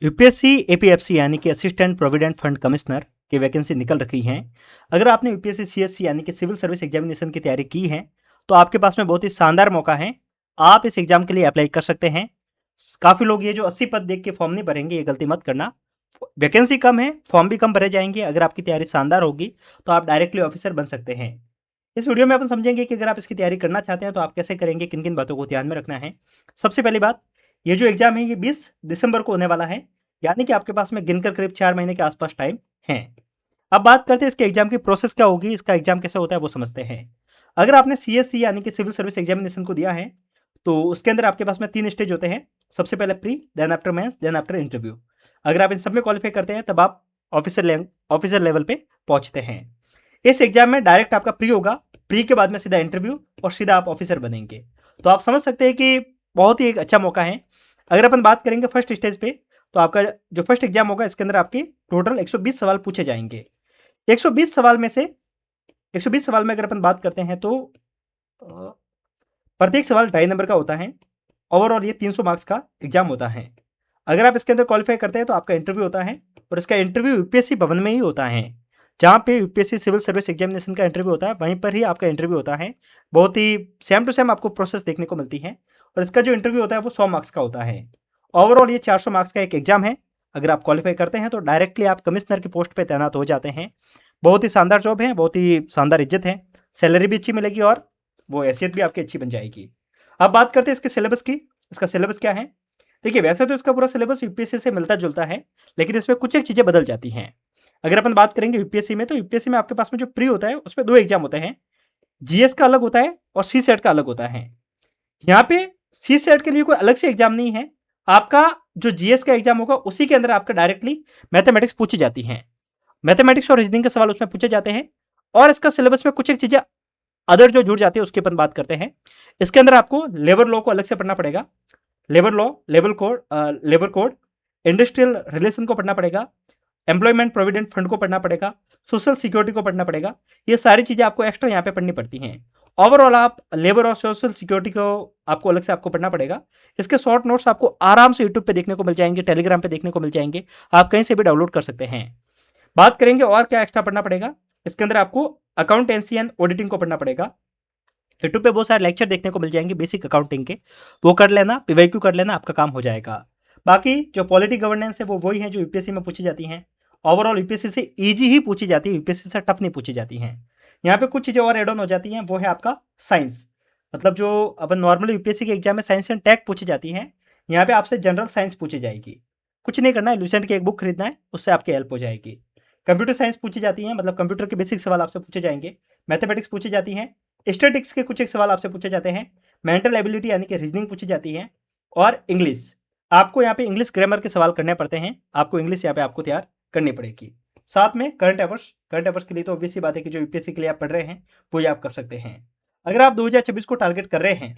UPSC APFC यानी कि assistant provident fund commissioner की वैकेंसी निकल रखी हैं। अगर आपने यूपीएससी सीएससी यानी कि सिविल सर्विस एग्जामिनेशन की तैयारी की है तो आपके पास में बहुत ही शानदार मौका है। आप इस एग्जाम के लिए अप्लाई कर सकते हैं। काफ़ी लोग ये जो 80 पद देख के फॉर्म नहीं भरेंगे, ये गलती मत करना। वैकेंसी कम है, फॉर्म भी कम भरे जाएंगे। अगर आपकी तैयारी शानदार होगी तो आप डायरेक्टली ऑफिसर बन सकते हैं। इस वीडियो में अपन समझेंगे कि अगर आप इसकी तैयारी करना चाहते हैं तो आप कैसे करेंगे, किन किन बातों को ध्यान में रखना है। सबसे पहली बात, ये जो एग्जाम है ये 20 दिसंबर को होने वाला है, यानी कि आपके पास में गिनकर करीब 4 महीने के आसपास टाइम है। अब बात करते हैं इसके एग्जाम की प्रोसेस क्या होगी, इसका एग्जाम कैसे होता है वो समझते हैं। अगर आपने सीएससी यानी कि सिविल सर्विस एग्जामिनेशन को दिया है तो उसके अंदर आपके पास में 3 स्टेज होते हैं। सबसे पहले pre, then after mains, then after interview. अगर आप इन सब में क्वालिफाई करते हैं तब आप ऑफिसर लेवल पे पहुंचते हैं। इस एग्जाम में डायरेक्ट आपका प्री होगा, प्री के बाद में सीधा इंटरव्यू और सीधा आप ऑफिसर बनेंगे। तो आप समझ सकते हैं कि बहुत ही एक अच्छा मौका है। अगर अपन बात करेंगे फर्स्ट स्टेज पे, तो आपका जो फर्स्ट एग्जाम होगा इसके अंदर आपके टोटल 120 सवाल पूछे जाएंगे। 120 सवाल में से 120 सवाल में अगर अपन बात करते हैं तो प्रत्येक सवाल 2.5 नंबर का होता है। ओवरऑल ये 300 मार्क्स का एग्जाम होता है। अगर आप इसके अंदर क्वालिफाई करते हैं तो आपका इंटरव्यू होता है और इसका इंटरव्यू यूपीएससी भवन में ही होता है। जहाँ पे यूपीएससी सिविल सर्विस एग्जामिनेशन का इंटरव्यू होता है वहीं पर ही आपका इंटरव्यू होता है। बहुत ही सेम टू सेम आपको प्रोसेस देखने को मिलती है और इसका जो इंटरव्यू होता है वो 100 मार्क्स का होता है। ओवरऑल ये 400 मार्क्स का एक एग्जाम है। अगर आप क्वालिफाई करते हैं तो डायरेक्टली आप कमिश्नर की पोस्ट पर तैनात हो जाते हैं। बहुत ही शानदार जॉब है, बहुत ही शानदार इज्जत है, सैलरी भी अच्छी मिलेगी और वो हैसियत भी आपकी अच्छी बन जाएगी। अब बात करते हैं इसके सिलेबस की। इसका सिलेबस क्या है? देखिए, वैसे तो इसका पूरा सिलेबस यूपीएससी से मिलता जुलता है, लेकिन इसमें कुछ एक चीज़ें बदल जाती हैं। अगर अपन बात करेंगे यूपीएससी में, तो यूपीएससी में आपके पास में जो प्री होता है उसमें 2 एग्जाम होते हैं। जीएस का अलग होता है और सी सेट का अलग होता है। यहाँ पे सी सेट के लिए कोई अलग से एग्जाम नहीं है। आपका जो जीएस का एग्जाम होगा उसी के अंदर आपका डायरेक्टली मैथमेटिक्स पूछी जाती हैं। मैथमेटिक्स और रीजनिंग के सवाल उसमें पूछे जाते हैं और इसका सिलेबस में कुछ एक चीज़ें अदर जो जुड़ जाती है उसकी अपन बात करते हैं। इसके अंदर आपको लेबर लॉ को अलग से पढ़ना पड़ेगा। Labour law, labour code, industrial relation को पढ़ना पड़ेगा, एम्प्लॉयमेंट प्रोविडेंट फंड को पढ़ना पड़ेगा, सोशल सिक्योरिटी को पढ़ना पड़ेगा। ये सारी चीज़ें आपको एक्स्ट्रा यहाँ पे पढ़नी पड़ती हैं। ओवरऑल आप लेबर और सोशल सिक्योरिटी को आपको अलग से आपको पढ़ना पड़ेगा। इसके शॉर्ट नोट्स आपको आराम से यूट्यूब पे देखने को मिल जाएंगे, टेलीग्राम पे देखने को मिल जाएंगे, आप कहीं से भी डाउनलोड कर सकते हैं। बात करेंगे और क्या एक्स्ट्रा पढ़ना पड़ेगा। इसके अंदर आपको अकाउंटेंसी एंड ऑडिटिंग को पढ़ना पड़ेगा। यूट्यूब पे बहुत सारे लेक्चर देखने को मिल जाएंगे बेसिक अकाउंटिंग के, वो कर लेना, पीवाईक्यू कर लेना, आपका काम हो जाएगा। बाकी जो पॉलिटी गवर्नेंस है वो वही है जो यूपीएससी में पूछी जाती हैं। ओवरऑल यूपीएससी से इजी ही पूछी जाती है, यूपीएससी से टफ नहीं पूछी जाती हैं। यहाँ पे कुछ चीज़ें और एड ऑन हो जाती हैं, वो है आपका साइंस। मतलब जो अपन नॉर्मली यूपीएससी के एग्जाम में साइंस एंड टेक पूछी जाती हैं, यहाँ पे आपसे जनरल साइंस पूछी जाएगी। कुछ नहीं करना है, लुसेंट की एक बुक खरीदना है, उससे आपकी हेल्प हो जाएगी। कंप्यूटर साइंस पूछी जाती है, मतलब कंप्यूटर के बेसिक सवाल आपसे पूछे जाएंगे। मैथमेटिक्स पूछी जाती हैं, स्टैटिक्स के कुछ एक सवाल आपसे पूछे जाते हैं, मेंटल एबिलिटी यानी कि रीजनिंग पूछी जाती है और इंग्लिश। आपको यहाँ पे इंग्लिश ग्रामर के सवाल करने पड़ते हैं, आपको इंग्लिश यहाँ पे आपको तैयार करनी पड़ेगी। साथ में करंट अफेयर्स के लिए तो ऑब्वियस सी बात है कि जो यूपीएससी के लिए आप पढ़ रहे हैं वो ही आप कर सकते हैं। अगर आप 2026 को टारगेट कर रहे हैं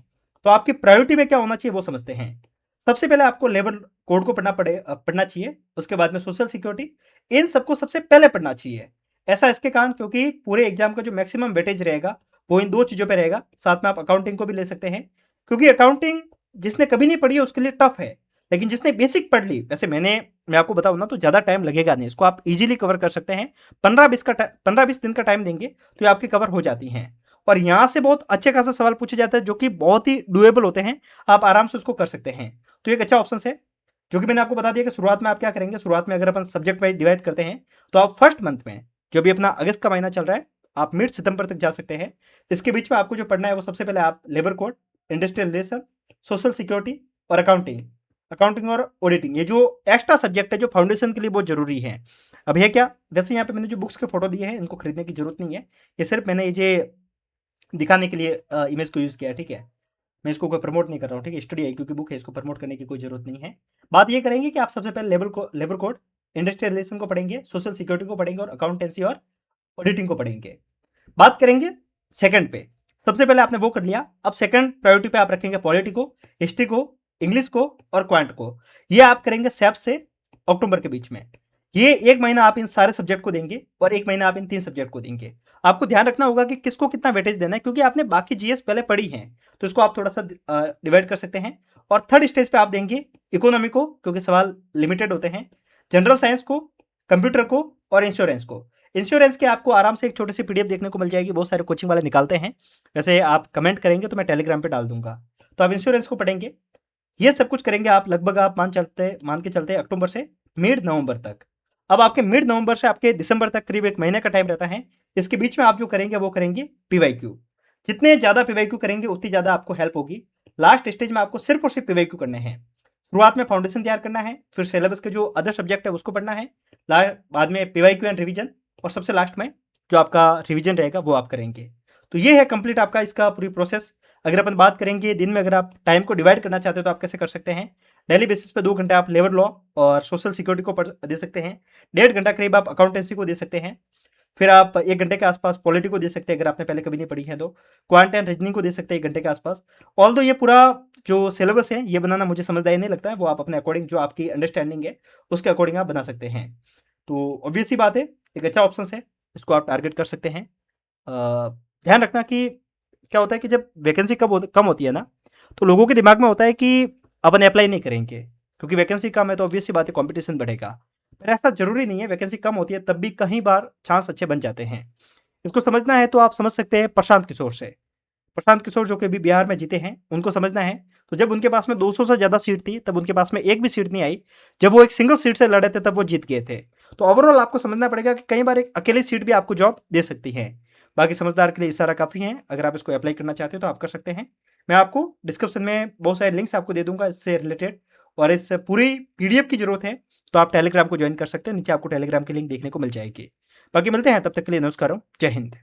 तो आपकी प्रायोरिटी में क्या होना चाहिए वो समझते हैं। सबसे पहले आपको लेबर कोड को पढ़ना चाहिए, उसके बाद में सोशल सिक्योरिटी, इन सबको सबसे पहले पढ़ना चाहिए। ऐसा इसके कारण क्योंकि पूरे एग्जाम का जो मैक्सिमम वेटेज रहेगा वो इन 2 चीज़ों पे रहेगा। साथ में आप अकाउंटिंग को भी ले सकते हैं, क्योंकि अकाउंटिंग जिसने कभी नहीं पढ़ी है उसके लिए टफ है, लेकिन जिसने बेसिक पढ़ ली, वैसे मैं आपको बताऊँ ना तो ज़्यादा टाइम लगेगा नहीं, इसको आप इजीली कवर कर सकते हैं। 15-20 दिन का टाइम देंगे तो ये आपकी कवर हो जाती हैं। और यहाँ से बहुत अच्छे खासा सवाल पूछे जाते हैं जो कि बहुत ही डुएबल होते हैं, आप आराम से उसको कर सकते हैं। तो एक अच्छा ऑप्शन है जो कि मैंने आपको बता दिया कि शुरुआत में आप क्या करेंगे। शुरुआत में अगर अपन सब्जेक्ट वाइज डिवाइड करते हैं तो आप फर्स्ट मंथ में, जो भी अपना अगस्त का महीना चल रहा है, आप मिड सितंबर तक जा सकते हैं। इसके बीच में आपको जो पढ़ना है वो सबसे पहले आप labour code, industrial relation, social security और अकाउंटिंग और ऑडिटिंग, ये जो एक्स्ट्रा सब्जेक्ट है जो फाउंडेशन के लिए बहुत जरूरी है। अब है क्या, वैसे यहाँ पे मैंने जो बुक्स के फोटो दिए हैं इनको खरीदने की जरूरत नहीं है, ये सिर्फ मैंने ये दिखाने के लिए इमेज को यूज़ किया है, ठीक है। मैं इसको कोई प्रमोट नहीं कर रहा हूँ, ठीक है। स्टडी आईक्यू की बुक है, इसको प्रमोट करने की कोई जरूरत नहीं है। बात ये करेंगे कि आप सबसे पहले लेबर कोड, इंडस्ट्रियल रिलेशन को पढ़ेंगे, सोशल सिक्योरिटी को पढ़ेंगे और अकाउंटेंसी और ऑडिटिंग को पढ़ेंगे। बात करेंगे सेकंड पे, सबसे पहले आपने वो कर लिया। अब सेकंड प्रायोरिटी पे आप रखेंगे पॉलिटी को, हिस्ट्री को, इंग्लिश को और क्वांट को। ये आप करेंगे सेप से अक्टूबर के बीच में। ये 1 महीना आप इन सारे सब्जेक्ट को देंगे और 1 महीना आप इन 3 सब्जेक्ट को देंगे। आपको ध्यान रखना होगा कि किसको कितना वेटेज देना है, क्योंकि आपने बाकी जीएस पहले पढ़ी है, तो इसको आप थोड़ा सा डिवाइड कर सकते हैं। और थर्ड स्टेज पे आप देंगे इकोनॉमी को, क्योंकि सवाल लिमिटेड होते हैं, जनरल साइंस को, कंप्यूटर को और इंश्योरेंस को। इंश्योरेंस के आपको आराम से एक छोटी सी पीडीएफ देखने को मिल जाएगी, बहुत सारे कोचिंग वाले निकालते हैं। वैसे आप कमेंट करेंगे तो मैं टेलीग्राम पे डाल दूंगा। तो आप इंश्योरेंस को पढ़ेंगे, ये सब कुछ करेंगे आप लगभग, आप मान के चलते अक्टूबर से मिड नवंबर तक। अब आपके मिड नवंबर से आपके दिसंबर तक करीब 1 महीने का टाइम रहता है। इसके बीच में आप जो करेंगे वो करेंगे पीवाईक्यू। जितने ज़्यादा पीवाईक्यू करेंगे उतनी ज़्यादा आपको हेल्प होगी। लास्ट स्टेज में आपको सिर्फ और सिर्फ पीवाईक्यू करने हैं। शुरुआत में फाउंडेशन तैयार करना है, फिर सिलेबस के जो अदर सब्जेक्ट है उसको पढ़ना है, बाद में पीवाईक्यू एंड रिवीजन, और सबसे लास्ट में जो आपका रिवीजन रहेगा वो आप करेंगे। तो ये है कंप्लीट आपका इसका पूरी प्रोसेस। अगर अपन बात करेंगे दिन में, अगर आप टाइम को डिवाइड करना चाहते हो तो आप कैसे कर सकते हैं। डेली बेसिस पे 2 घंटे आप लेबर लॉ और सोशल सिक्योरिटी को दे सकते हैं। 1.5 घंटा करीब आप अकाउंटेंसी को दे सकते हैं। फिर आप 1 घंटे के आसपास पॉलिटी को दे सकते हैं, अगर आपने पहले कभी नहीं पढ़ी है तो। क्वांट एंड रीजनिंग को दे सकते हैं 1 घंटे के आसपास। ऑल्दो ये पूरा जो सिलेबस है ये बनाना मुझे समझदारी नहीं लगता है, वो आप अपने अकॉर्डिंग, जो आपकी अंडरस्टैंडिंग है उसके अकॉर्डिंग आप बना सकते हैं। तो ऑब्वियस सी बात है, एक अच्छा ऑप्शन है, इसको आप टारगेट कर सकते हैं। ध्यान रखना कि क्या होता है कि जब वैकेंसी कम होती है ना, तो लोगों के दिमाग में होता है कि अपन अप्लाई नहीं करेंगे, क्योंकि वैकेंसी कम है तो ऑब्वियस सी बात है कंपटीशन बढ़ेगा। पर ऐसा जरूरी नहीं है, वैकेंसी कम होती है तब भी कई बार चांस अच्छे बन जाते हैं। इसको समझना है तो आप समझ सकते हैं प्रशांत किशोर से। प्रशांत किशोर जो कि अभी बिहार में जीते हैं, उनको समझना है। तो जब उनके पास में 200 से ज़्यादा सीट थी तब उनके पास में एक भी सीट नहीं आई। जब वो एक सिंगल सीट से लड़े थे तब वो जीत गए थे। तो ओवरऑल आपको समझना पड़ेगा कि कई बार एक अकेली सीट भी आपको जॉब दे सकती है। बाकी समझदार के लिए इशारा काफ़ी है। अगर आप इसको अप्लाई करना चाहते हो तो आप कर सकते हैं। मैं आपको डिस्क्रिप्शन में बहुत सारे लिंक्स आपको दे दूंगा इससे रिलेटेड, और इस पूरी पीडीएफ की जरूरत है तो आप टेलीग्राम को ज्वाइन कर सकते हैं। नीचे आपको टेलीग्राम की लिंक देखने को मिल जाएगी। बाकी मिलते हैं, तब तक के लिए नमस्कार, जय हिंद।